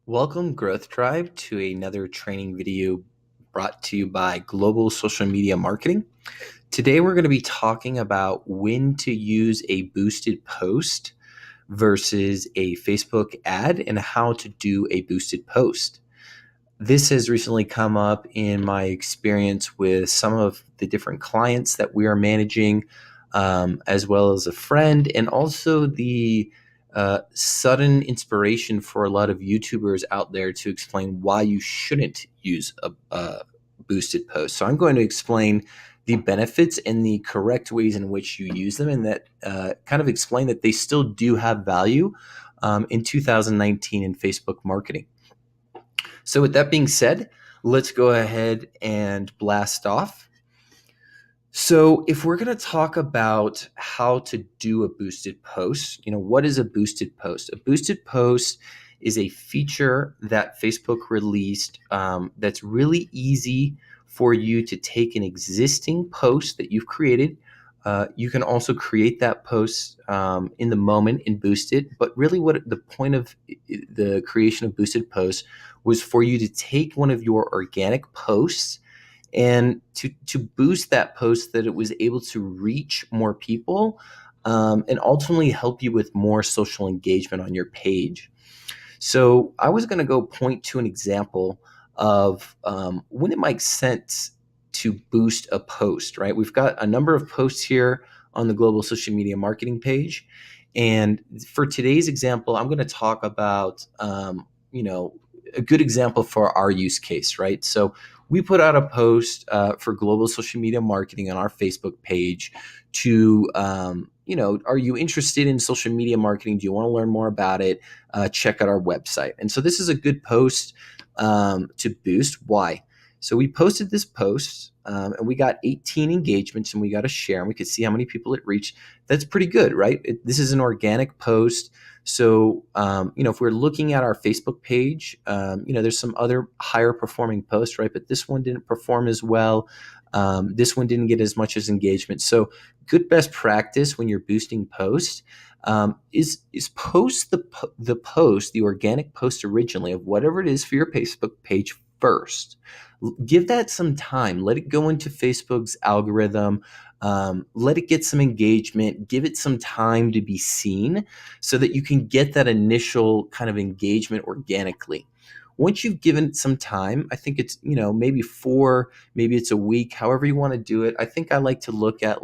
Welcome, Growth Tribe, to another training video brought to you by Global Social Media Marketing. Today, we're going to be talking about when to use a boosted post versus a Facebook ad and how to do a boosted post. This has recently come up in my experience with some of the different clients that we are managing, as well as a friend, and also the sudden inspiration for a lot of YouTubers out there to explain why you shouldn't use a boosted post. So I'm going to explain the benefits and the correct ways in which you use them, and that kind of explain that they still do have value in 2019 in Facebook marketing. So with that being said, let's go ahead and blast off. So if we're going to talk about how to do a boosted post, what is a boosted post? A boosted post is a feature that Facebook released that's really easy for you to take an existing post that you've created. You can also create that post in the moment and boost it. But really what the point of the creation of boosted posts was for you to take one of your organic posts and to boost that post that it was able to reach more people, and ultimately help you with more social engagement on your page. So I was going to go point to an example of when it makes sense to boost a post, right? We've got a number of posts here on the Global Social Media Marketing page. And for today's example, I'm going to talk about, a good example for our use case, right? So we put out a post for Global Social Media Marketing on our Facebook page to, are you interested in social media marketing? Do you want to learn more about it? Check out our website. And so this is a good post to boost. Why? So we posted this post and we got 18 engagements and we got a share and we could see how many people it reached. That's pretty good, right? This is an organic post. So, if we're looking at our Facebook page, there's some other higher performing posts, right? But this one didn't perform as well. This one didn't get as much as engagement. So good best practice when you're boosting posts is post the organic post originally of whatever it is for your Facebook page first. Give that some time. Let it go into Facebook's algorithm. Let it get some engagement. Give it some time to be seen so that you can get that initial kind of engagement organically. Once you've given it some time, I think it's, maybe it's a week, however you want to do it. I think I like to look at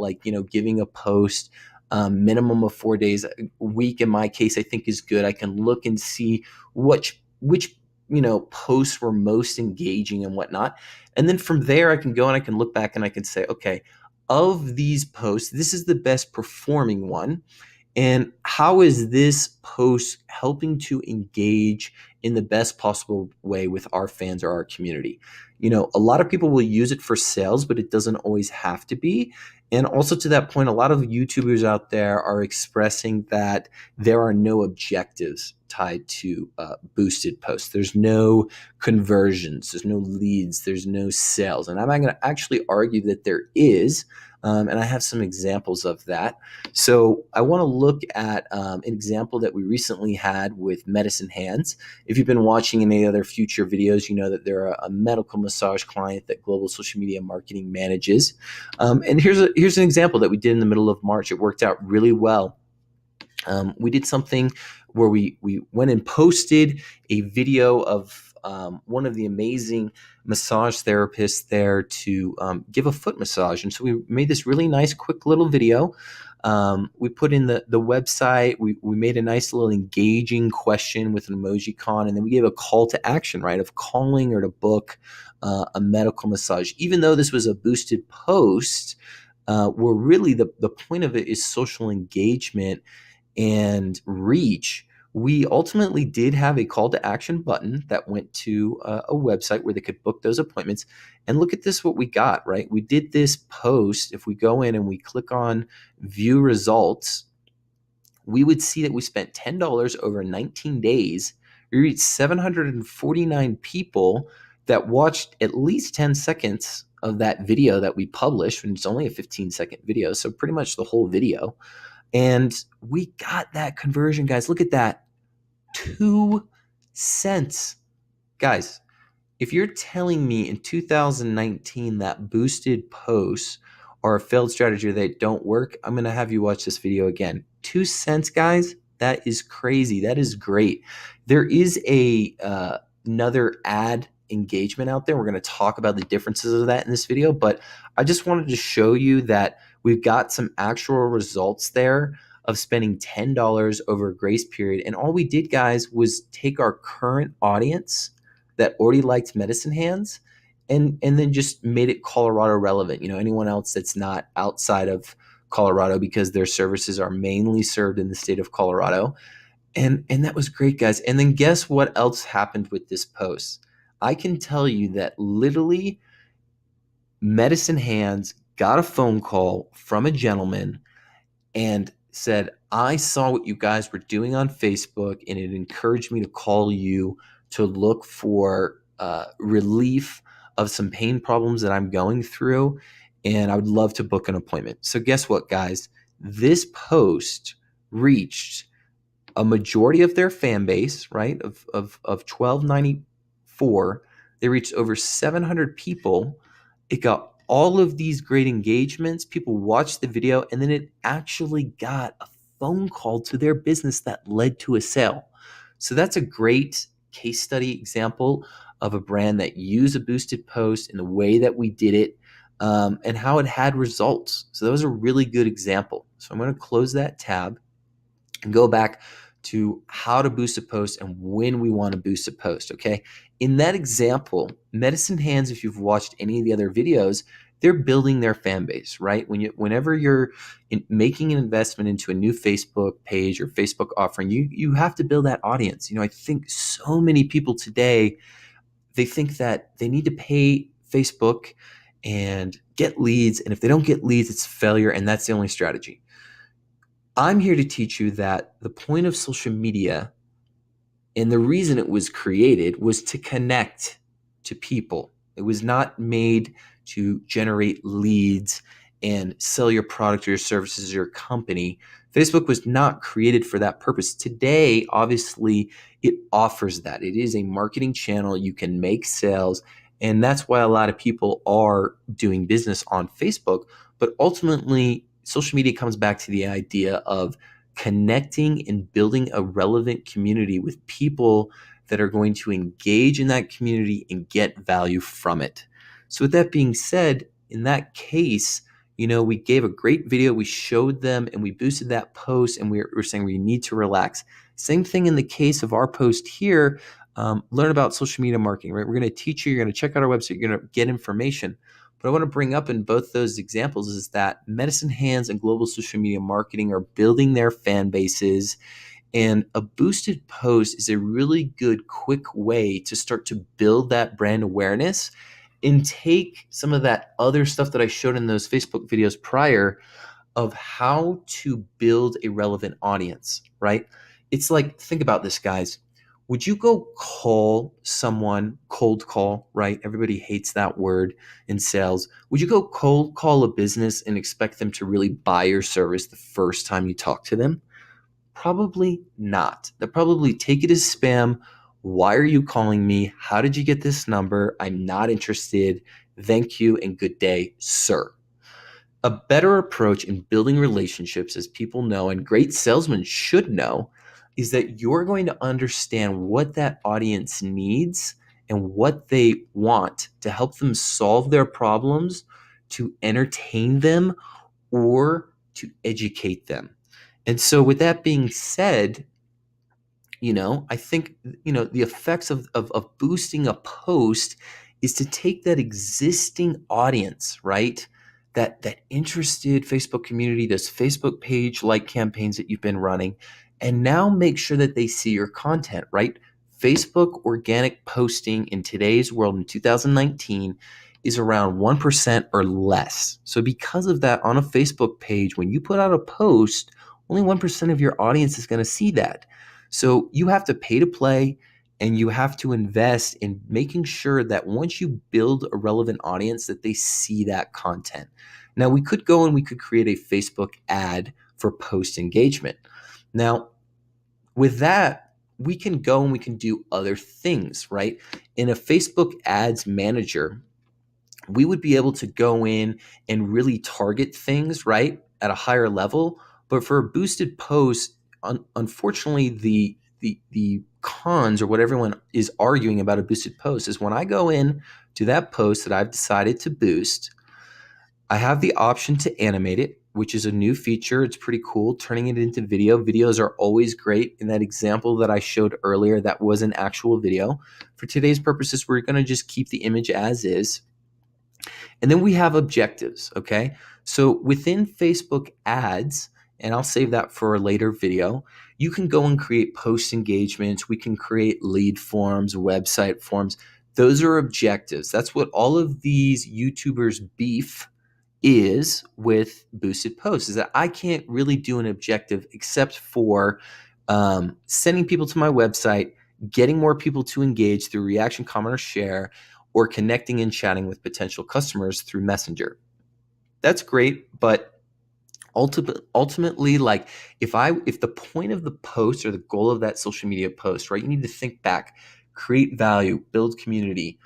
giving a post minimum of 4 days. A week in my case, I think is good. I can look and see which posts were most engaging and whatnot. And then from there, I can go and I can look back and I can say, okay, of these posts, this is the best performing one. And how is this post helping to engage in the best possible way with our fans or our community? A lot of people will use it for sales, but it doesn't always have to be. And also to that point, a lot of YouTubers out there are expressing that there are no objectives tied to boosted posts. There's no conversions, there's no leads, there's no sales. And I'm going to actually argue that there is. And I have some examples of that. So I want to look at an example that we recently had with Medicine Hands. If you've been watching any other future videos, you know that they're a medical massage client that Global Social Media Marketing manages. And here's an example that we did in the middle of March. It worked out really well. We did something where we went and posted a video of one of the amazing massage therapists there to give a foot massage. And so we made this really nice, quick little video. We put in the website. We made a nice little engaging question with an emoji-con, and then we gave a call to action, right, of calling or to book a medical massage. Even though this was a boosted post, where really the point of it is social engagement and reach, we ultimately did have a call to action button that went to a website where they could book those appointments. And look at this, what we got, right? We did this post. If we go in and we click on view results, we would see that we spent $10 over 19 days. We reached 749 people that watched at least 10 seconds of that video that we published, and it's only a 15-second video, so pretty much the whole video. And we got that conversion, guys. Look at that. 2 cents. Guys, if you're telling me in 2019 that boosted posts are a failed strategy or they don't work, I'm going to have you watch this video again. 2 cents, guys, that is crazy. That is great. There is another ad engagement out there. We're going to talk about the differences of that in this video, but I just wanted to show you that we've got some actual results there of spending $10 over a grace period. And all we did, guys, was take our current audience that already liked Medicine Hands and then just made it Colorado relevant. Anyone else that's not outside of Colorado, because their services are mainly served in the state of Colorado. And that was great, guys. And then guess what else happened with this post? I can tell you that literally Medicine Hands got a phone call from a gentleman and said, I saw what you guys were doing on Facebook, and it encouraged me to call you to look for relief of some pain problems that I'm going through, and I would love to book an appointment. So guess what, guys? This post reached a majority of their fan base, right, of 1294. They reached over 700 people. It got all of these great engagements. People watched the video, and then it actually got a phone call to their business that led to a sale. So that's a great case study example of a brand that used a boosted post in the way that we did it, and how it had results. So that was a really good example. So I'm going to close that tab and go back to how to boost a post and when we want to boost a post, okay? In that example, Medicine Hands, if you've watched any of the other videos, they're building their fan base, right? Whenever you're making an investment into a new Facebook page or Facebook offering, you have to build that audience. I think so many people today, they think that they need to pay Facebook and get leads, and if they don't get leads, it's failure, and that's the only strategy. I'm here to teach you that the point of social media and the reason it was created was to connect to people. It was not made to generate leads and sell your product or your services or your company. Facebook was not created for that purpose. Today, obviously, it offers that. It is a marketing channel. You can make sales, and that's why a lot of people are doing business on Facebook. But ultimately, social media comes back to the idea of connecting and building a relevant community with people that are going to engage in that community and get value from it. So with that being said, in that case, we gave a great video, we showed them, and we boosted that post, and we're saying we need to relax. Same thing in the case of our post here. Learn about social media marketing, right? We're going to teach you, you're going to check out our website, you're going to get information. What I want to bring up in both those examples is that Medicine Hands and Global Social Media Marketing are building their fan bases, and a boosted post is a really good, quick way to start to build that brand awareness and take some of that other stuff that I showed in those Facebook videos prior of how to build a relevant audience, right? It's like, think about this, guys. Would you go call someone, cold call, right? Everybody hates that word in sales. Would you go cold call a business and expect them to really buy your service the first time you talk to them? Probably not. They'll probably take it as spam. Why are you calling me? How did you get this number? I'm not interested. Thank you and good day, sir. A better approach in building relationships, as people know, and great salesmen should know, is that you're going to understand what that audience needs and what they want to help them solve their problems, to entertain them, or to educate them. And so with that being said, I think, the effects of boosting a post is to take that existing audience, right? That interested Facebook community, those Facebook page like campaigns that you've been running, and now make sure that they see your content, right? Facebook organic posting in today's world in 2019 is around 1% or less. So because of that, on a Facebook page, when you put out a post, only 1% of your audience is going to see that. So you have to pay to play, and you have to invest in making sure that once you build a relevant audience, that they see that content. Now, we could go and we could create a Facebook ad for post engagement. Now, with that, we can go and we can do other things, right? In a Facebook ads manager, we would be able to go in and really target things, right, at a higher level. But for a boosted post, unfortunately, the cons, or what everyone is arguing about a boosted post, is when I go in to that post that I've decided to boost, I have the option to animate it, which is a new feature. It's pretty cool, turning it into video. Videos are always great. In that example that I showed earlier, that was an actual video. For today's purposes, we're going to just keep the image as is. And then we have objectives, okay? So within Facebook ads, and I'll save that for a later video, you can go and create post engagements. We can create lead forms, website forms. Those are objectives. That's what all of these YouTubers beef is with boosted posts, is that I can't really do an objective except for sending people to my website, getting more people to engage through reaction, comment, or share, or connecting and chatting with potential customers through Messenger. That's great, but ultimately, like if the point of the post or the goal of that social media post, right, you need to think back, create value, build community,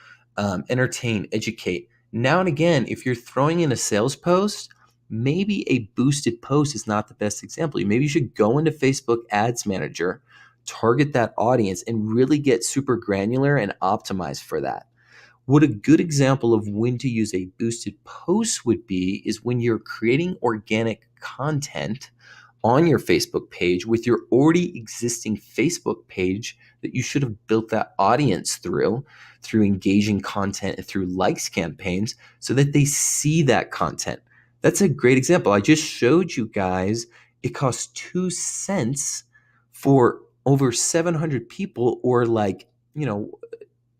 entertain, educate. Now and again, if you're throwing in a sales post, maybe a boosted post is not the best example. Maybe you should go into Facebook Ads Manager, target that audience, and really get super granular and optimize for that. What a good example of when to use a boosted post would be is when you're creating organic content on your Facebook page with your already existing Facebook page that you should have built that audience through engaging content and through likes campaigns so that they see that content. That's a great example. I just showed you guys it costs 2 cents for over 700 people, or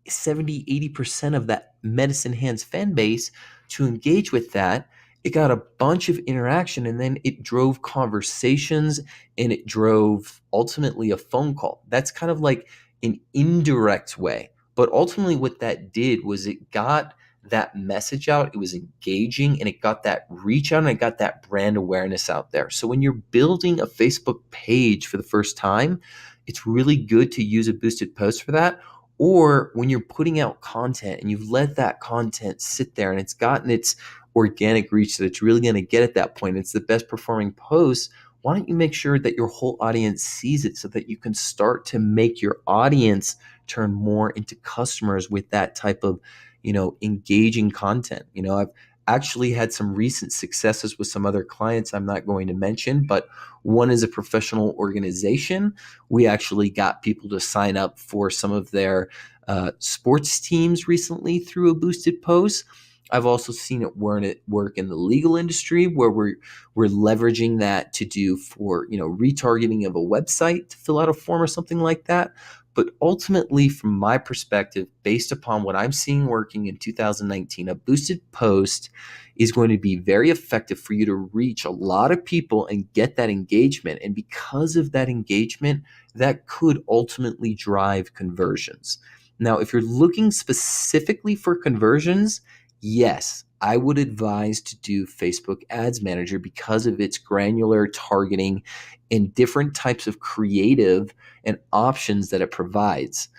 70, 80% of that Medicine Hands fan base to engage with that. It got a bunch of interaction, and then it drove conversations, and it drove ultimately a phone call. That's kind of like an indirect way. But ultimately what that did was it got that message out, it was engaging, and it got that reach out, and it got that brand awareness out there. So when you're building a Facebook page for the first time, it's really good to use a boosted post for that. Or when you're putting out content and you've let that content sit there and it's gotten its organic reach that it's really going to get at that point, it's the best performing post, why don't you make sure that your whole audience sees it so that you can start to make your audience turn more into customers with that type of, engaging content. I've actually had some recent successes with some other clients I'm not going to mention, but one is a professional organization. We actually got people to sign up for some of their sports teams recently through a boosted post. I've also seen it work in the legal industry, where we're leveraging that to do for retargeting of a website to fill out a form or something like that. But ultimately, from my perspective, based upon what I'm seeing working in 2019, a boosted post is going to be very effective for you to reach a lot of people and get that engagement. And because of that engagement, that could ultimately drive conversions. Now, if you're looking specifically for conversions, yes, I would advise to do Facebook Ads Manager because of its granular targeting and different types of creative and options that it provides.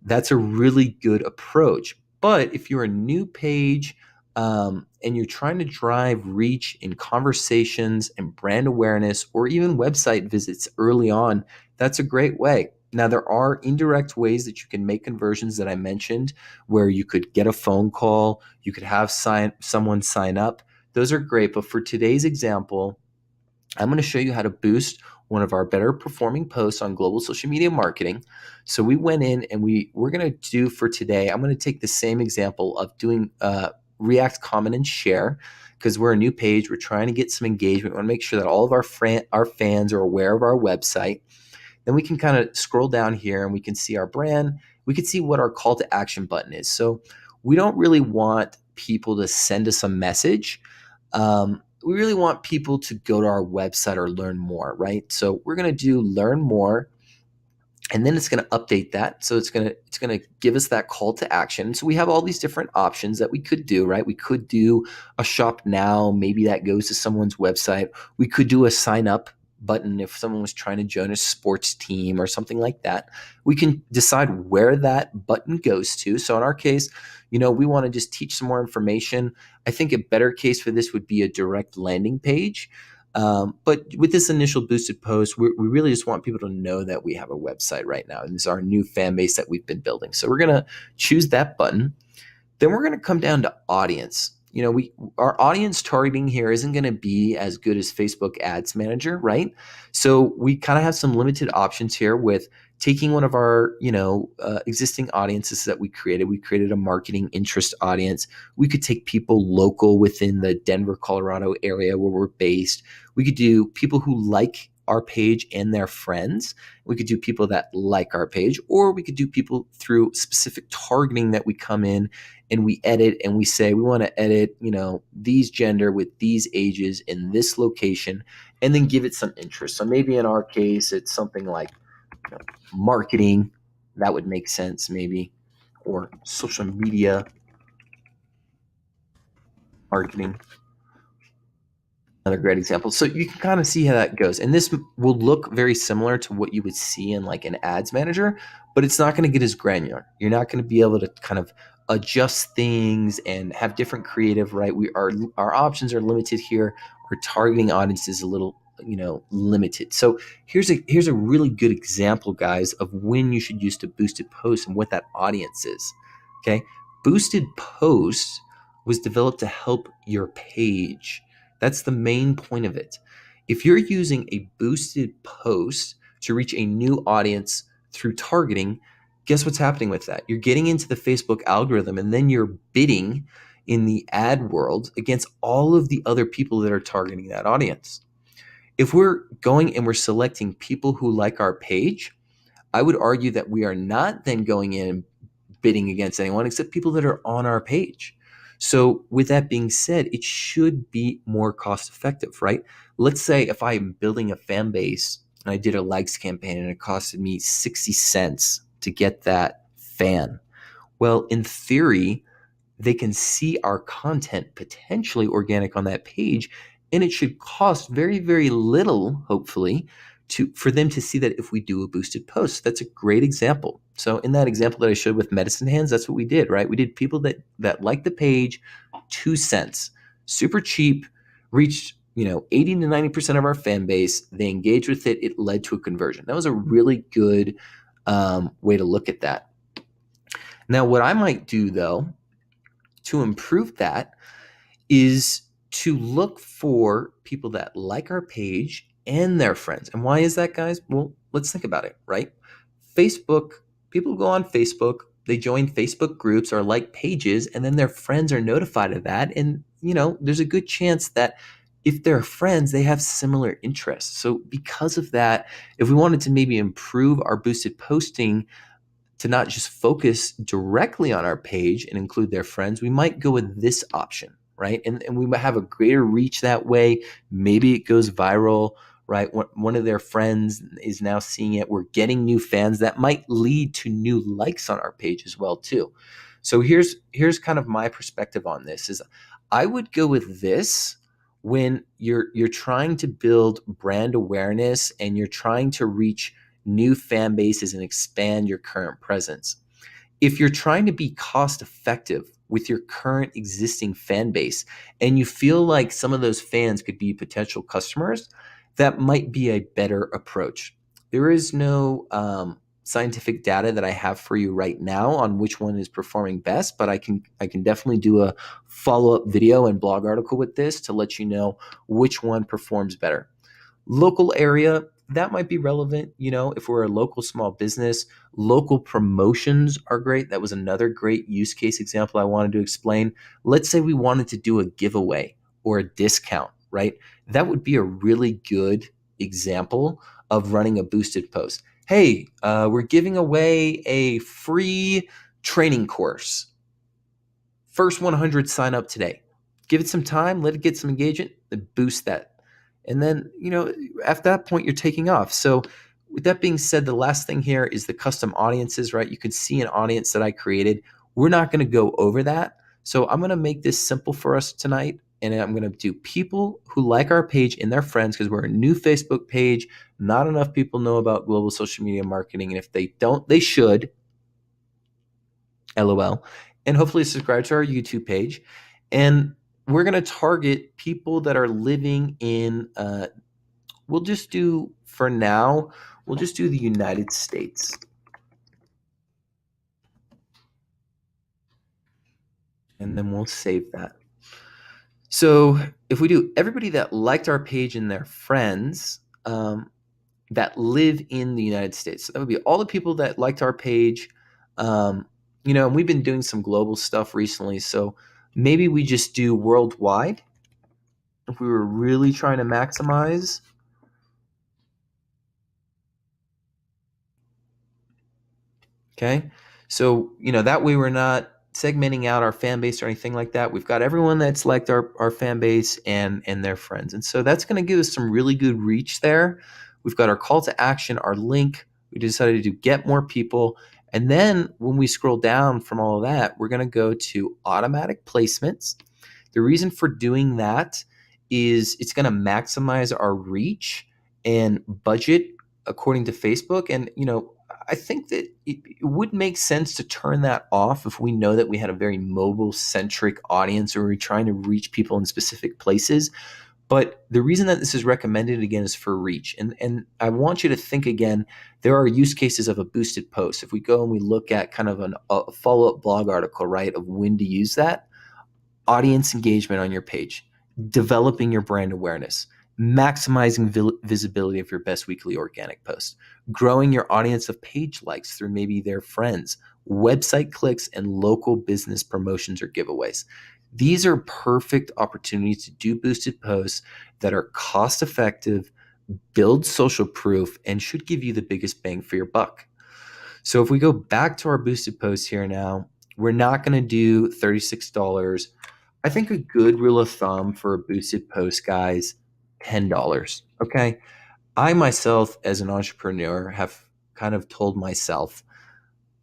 That's a really good approach. But if you're a new page and you're trying to drive reach in conversations and brand awareness, or even website visits early on, that's a great way. Now, there are indirect ways that you can make conversions that I mentioned, where you could get a phone call, you could have someone sign up. Those are great. But for today's example, I'm going to show you how to boost one of our better performing posts on global social media marketing. So we went in and we're going to do for today, I'm going to take the same example of doing React, comment, and share, because we're a new page. We're trying to get some engagement. We want to make sure that all of our fans are aware of our website. Then we can kind of scroll down here and we can see our brand. We can see what our call to action button is. So we don't really want people to send us a message. We really want people to go to our website or learn more, right? So we're going to do learn more, and then it's going to update that. So it's going to give us that call to action. So we have all these different options that we could do, right? We could do a shop now. Maybe that goes to someone's website. We could do a sign up button, if someone was trying to join a sports team or something like that, we can decide where that button goes to. So in our case, we want to just teach some more information. I think a better case for this would be a direct landing page. But with this initial boosted post, we really just want people to know that we have a website right now. And this is our new fan base that we've been building. So we're going to choose that button. Then we're going to come down to audience. Our audience targeting here isn't going to be as good as Facebook Ads Manager, right? So we kind of have some limited options here with taking one of our, existing audiences that we created. We created a marketing interest audience. We could take people local within the Denver, Colorado area where we're based. We could do people who like our page and their friends. We could do people that like our page, or we could do people through specific targeting that we come in and we edit and we say we want to edit, these gender with these ages in this location, and then give it some interest. So maybe in our case, it's something like marketing. That would make sense maybe, or social media marketing. Another great example. So you can kind of see how that goes. And this will look very similar to what you would see in like an ads manager, but it's not going to get as granular. You're not going to be able to kind of adjust things and have different creative, right? Our options are limited here. Our targeting audience is a little, limited. So here's a really good example, guys, of when you should use the boosted post and what that audience is. Okay. Boosted post was developed to help your page. That's the main point of it. If you're using a boosted post to reach a new audience through targeting, guess what's happening with that? You're getting into the Facebook algorithm, and then you're bidding in the ad world against all of the other people that are targeting that audience. If we're going and we're selecting people who like our page, I would argue that we are not then going in and bidding against anyone except people that are on our page. So with that being said, it should be more cost effective, right? Let's say if I'm building a fan base and I did a likes campaign and it costed me 60 cents to get that fan. Well, in theory, they can see our content potentially organic on that page, and it should cost very, very little, hopefully, for them to see that if we do a boosted post. That's a great example. So in that example that I showed with Medicine Hands, that's what we did, right? We did people that liked the page, 2 cents, super cheap, reached 80 to 90% of our fan base. They engaged with it. It led to a conversion. That was a really good way to look at that. Now, what I might do though to improve that is to look for people that like our page and their friends. And why is that, guys? Well, let's think about it, right? Facebook, people go on Facebook, they join Facebook groups or like pages, and then their friends are notified of that. And, there's a good chance that if they're friends, they have similar interests. So because of that, if we wanted to maybe improve our boosted posting to not just focus directly on our page and include their friends, we might go with this option, right? And we might have a greater reach that way. Maybe it goes viral, right? One of their friends is now seeing it. We're getting new fans that might lead to new likes on our page as well too. So here's kind of my perspective on this is I would go with this when you're trying to build brand awareness and you're trying to reach new fan bases and expand your current presence. If you're trying to be cost effective with your current existing fan base and you feel like some of those fans could be potential customers, that might be a better approach. There is no scientific data that I have for you right now on which one is performing best, but I can definitely do a follow-up video and blog article with this to let you know which one performs better. Local area, that might be relevant, if we're a local small business. Local promotions are great. That was another great use case example I wanted to explain. Let's say we wanted to do a giveaway or a discount, right? That would be a really good example of running a boosted post. Hey, we're giving away a free training course. First 100 sign up today. Give it some time, let it get some engagement, then boost that. And then, at that point, you're taking off. So with that being said, the last thing here is the custom audiences, right? You can see an audience that I created. We're not going to go over that. So I'm going to make this simple for us tonight. and I'm going to do people who like our page and their friends, because we're a new Facebook page. Not enough people know about global social media marketing. And if they don't, they should. LOL. And hopefully subscribe to our YouTube page. And we're going to target people that are living in, we'll just do, for now, we'll just do the United States. And then we'll save that. So if we do everybody that liked our page and their friends that live in the United States, so that would be all the people that liked our page. And we've been doing some global stuff recently, so maybe we just do worldwide if we were really trying to maximize. Okay, so that way we're not segmenting out our fan base or anything like that. We've got everyone that's liked our fan base and their friends, and so that's going to give us some really good reach there. We've got our call to action, our link. We decided to get more people, and then when we scroll down from all of that, we're going to go to automatic placements. The reason for doing that is it's going to maximize our reach and budget according to Facebook. And I think that it would make sense to turn that off if we know that we had a very mobile centric audience or we're trying to reach people in specific places. But the reason that this is recommended, again, is for reach. And I want you to think again, there are use cases of a boosted post. If we go and we look at kind of a follow-up blog article, right, of when to use that, audience engagement on your page, developing your brand awareness, maximizing visibility of your best weekly organic post, growing your audience of page likes through maybe their friends, website clicks, and local business promotions or giveaways. These are perfect opportunities to do boosted posts that are cost effective, build social proof, and should give you the biggest bang for your buck. So if we go back to our boosted posts here now, we're not going to do $36. I think a good rule of thumb for a boosted post, guys, $10. Okay. I myself, as an entrepreneur, have kind of told myself,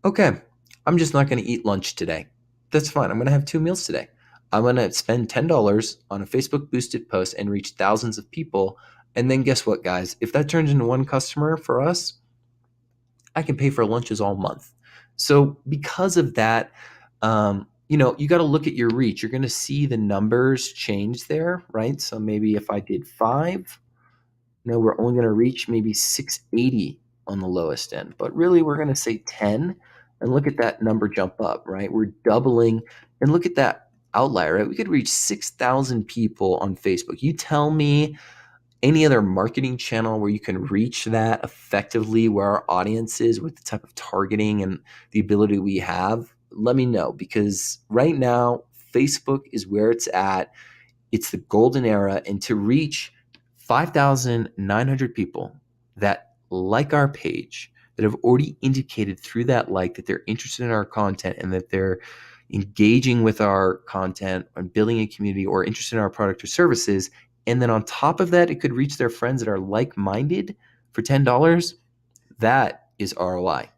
okay, I'm just not going to eat lunch today. That's fine. I'm going to have 2 meals today. I'm going to spend $10 on a Facebook boosted post and reach thousands of people. And then guess what, guys? If that turns into one customer for us, I can pay for lunches all month. So because of that, you got to look at your reach. You're going to see the numbers change there, right? So maybe if I did 5, we're only going to reach maybe 680 on the lowest end. But really, we're going to say 10 and look at that number jump up, right? We're doubling. And look at that outlier, right? We could reach 6,000 people on Facebook. You tell me any other marketing channel where you can reach that effectively, where our audience is with the type of targeting and the ability we have. Let me know, because right now Facebook is where it's at. It's the golden era, and to reach 5,900 people that like our page, that have already indicated through that like that they're interested in our content and that they're engaging with our content and building a community or interested in our product or services. And then on top of that, it could reach their friends that are like-minded for $10. That is ROI.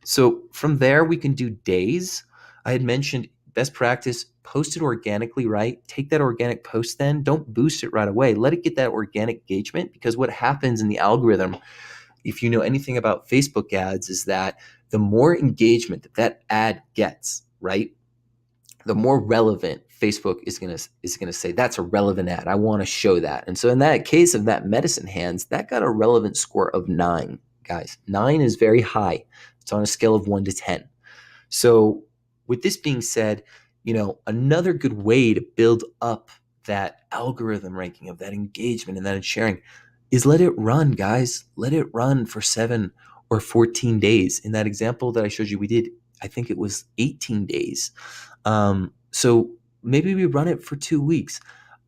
So from there, we can do days. I had mentioned best practice, post it organically, right? Take that organic post then. Don't boost it right away. Let it get that organic engagement, because what happens in the algorithm, if you know anything about Facebook ads, is that the more engagement that ad gets, right, the more relevant Facebook is gonna say, that's a relevant ad. I want to show that. And so in that case of that medicine hands, that got a relevant score of 9, guys. 9 is very high. It's on a scale of 1 to 10. So with this being said, another good way to build up that algorithm ranking of that engagement and that sharing is let it run, guys. Let it run for 7 or 14 days. In that example that I showed you, we did, I think it was 18 days. So maybe we run it for 2 weeks.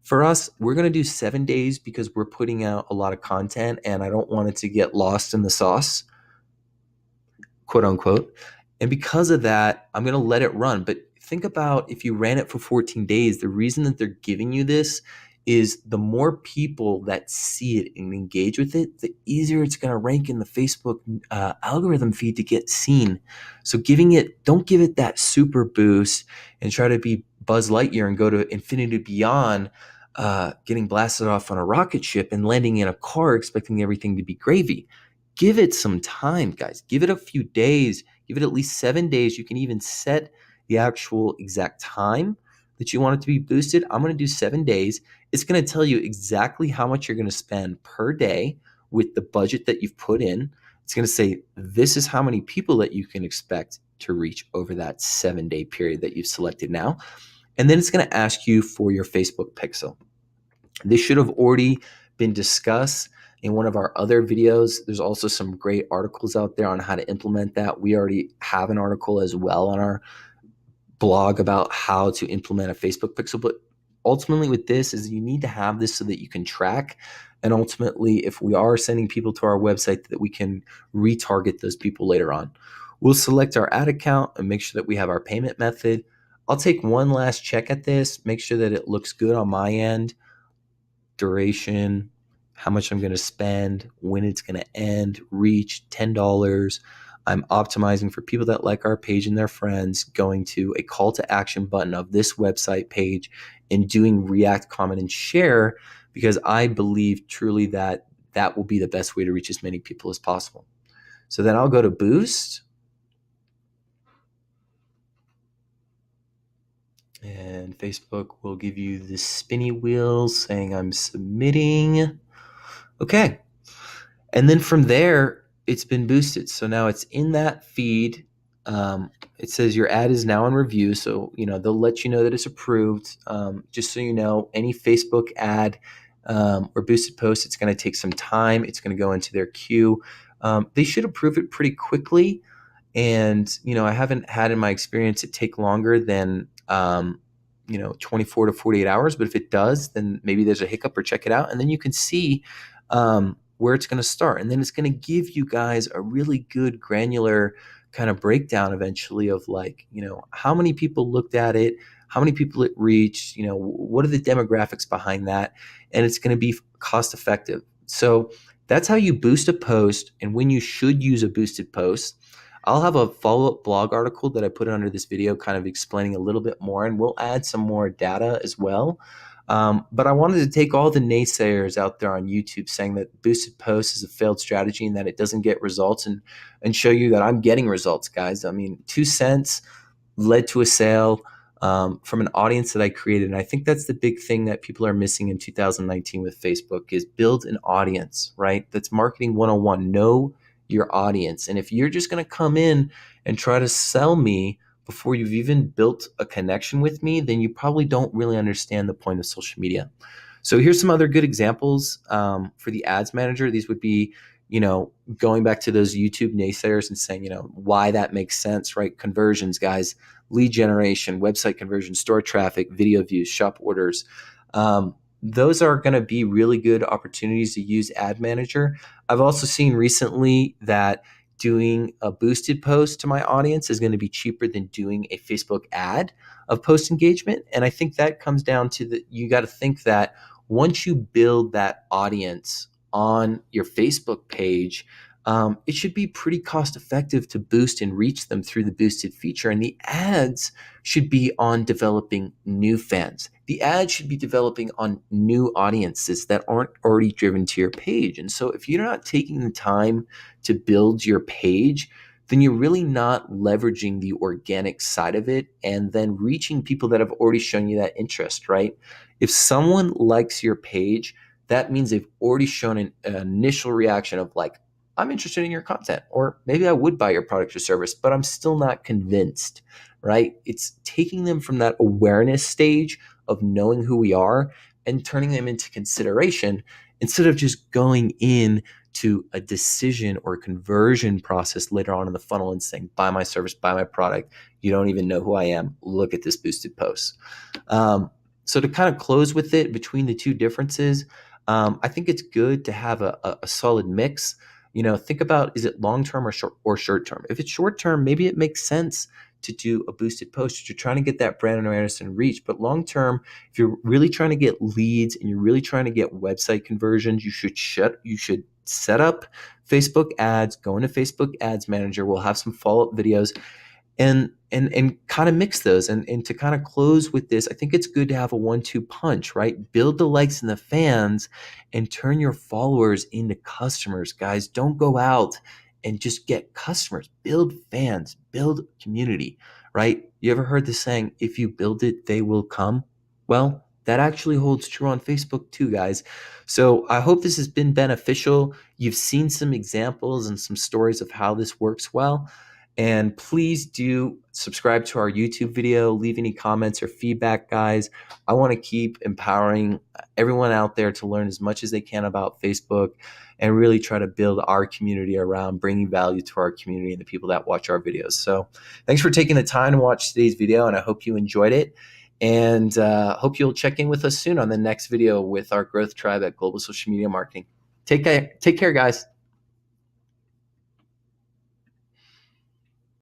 For us, we're going to do 7 days because we're putting out a lot of content and I don't want it to get lost in the sauce, quote unquote. And because of that, I'm going to let it run. But think about if you ran it for 14 days, the reason that they're giving you this is the more people that see it and engage with it, the easier it's going to rank in the Facebook algorithm feed to get seen. So don't give it that super boost and try to be Buzz Lightyear and go to infinity beyond, getting blasted off on a rocket ship and landing in a car expecting everything to be gravy. Give it some time, guys. Give it a few days. Give it at least 7 days. You can even set the actual exact time that you want it to be boosted. I'm going to do 7 days. It's going to tell you exactly how much you're going to spend per day with the budget that you've put in. It's going to say, this is how many people that you can expect to reach over that 7-day period that you've selected now. And then it's going to ask you for your Facebook pixel. This should have already been discussed in one of our other videos. There's also some great articles out there on how to implement that. We already have an article as well on our blog about how to implement a Facebook pixel. But ultimately with this is you need to have this so that you can track. And ultimately, if we are sending people to our website, that we can retarget those people later on. We'll select our ad account and make sure that we have our payment method. I'll take one last check at this, make sure that it looks good on my end. Duration, how much I'm going to spend, when it's going to end, reach, $10. I'm optimizing for people that like our page and their friends, going to a call to action button of this website page and doing react, comment, and share, because I believe truly that that will be the best way to reach as many people as possible. So then I'll go to boost. And Facebook will give you the spinny wheels saying I'm submitting. Okay. And then from there, it's been boosted. So now it's in that feed. It says your ad is now in review. So, they'll let you know that it's approved. Just so you know, any Facebook ad or boosted post, it's going to take some time. It's going to go into their queue. They should approve it pretty quickly. And, I haven't had in my experience it take longer than 24 to 48 hours. But if it does, then maybe there's a hiccup, or check it out. And then you can see where it's going to start. And then it's going to give you guys a really good granular kind of breakdown eventually of how many people looked at it, how many people it reached, what are the demographics behind that. And it's going to be cost effective. So that's how you boost a post and when you should use a boosted post. I'll have a follow-up blog article that I put under this video kind of explaining a little bit more, and we'll add some more data as well. But I wanted to take all the naysayers out there on YouTube saying that boosted posts is a failed strategy and that it doesn't get results, and show you that I'm getting results, guys. I mean, 2 cents led to a sale from an audience that I created. And I think that's the big thing that people are missing in 2019 with Facebook is build an audience, right? That's marketing 101. Know your audience. And if you're just going to come in and try to sell me before you've even built a connection with me, then you probably don't really understand the point of social media. So here's some other good examples for the ads manager. These would be, going back to those YouTube naysayers and saying, why that makes sense, right? Conversions, guys, lead generation, website conversion, store traffic, video views, shop orders. Those are going to be really good opportunities to use Ad Manager. I've also seen recently that doing a boosted post to my audience is going to be cheaper than doing a Facebook ad of post engagement. And I think that comes down to you got to think that once you build that audience on your Facebook page, it should be pretty cost effective to boost and reach them through the boosted feature. And the ads should be on developing new fans. The ads should be developing on new audiences that aren't already driven to your page. And so if you're not taking the time to build your page, then you're really not leveraging the organic side of it and then reaching people that have already shown you that interest, right? If someone likes your page, that means they've already shown an initial reaction of I'm interested in your content, or maybe I would buy your product or service, but I'm still not convinced, right? It's taking them from that awareness stage of knowing who we are and turning them into consideration instead of just going in to a decision or a conversion process later on in the funnel and saying, buy my service, buy my product. You don't even know who I am. Look at this boosted post. So to kind of close with it between the two differences, I think it's good to have a solid mix. Think about, is it long-term or short-term? If it's short-term, maybe it makes sense to do a boosted post if you're trying to get that brand awareness and reach. But long-term, if you're really trying to get leads and you're really trying to get website conversions, you should set up Facebook ads, go into Facebook Ads Manager. We'll have some follow-up videos and kind of mix those. And to kind of close with this, I think it's good to have a 1-2 punch, right? Build the likes and the fans and turn your followers into customers. Guys, don't go out and just get customers. Build fans, build community, right? You ever heard the saying, if you build it, they will come? Well, that actually holds true on Facebook too, guys. So I hope this has been beneficial. You've seen some examples and some stories of how this works well. And please do subscribe to our YouTube video, leave any comments or feedback, guys. I want to keep empowering everyone out there to learn as much as they can about Facebook and really try to build our community around bringing value to our community and the people that watch our videos. So thanks for taking the time to watch today's video, and I hope you enjoyed it. And hope you'll check in with us soon on the next video with our growth tribe at Global Social Media Marketing. Take care, guys.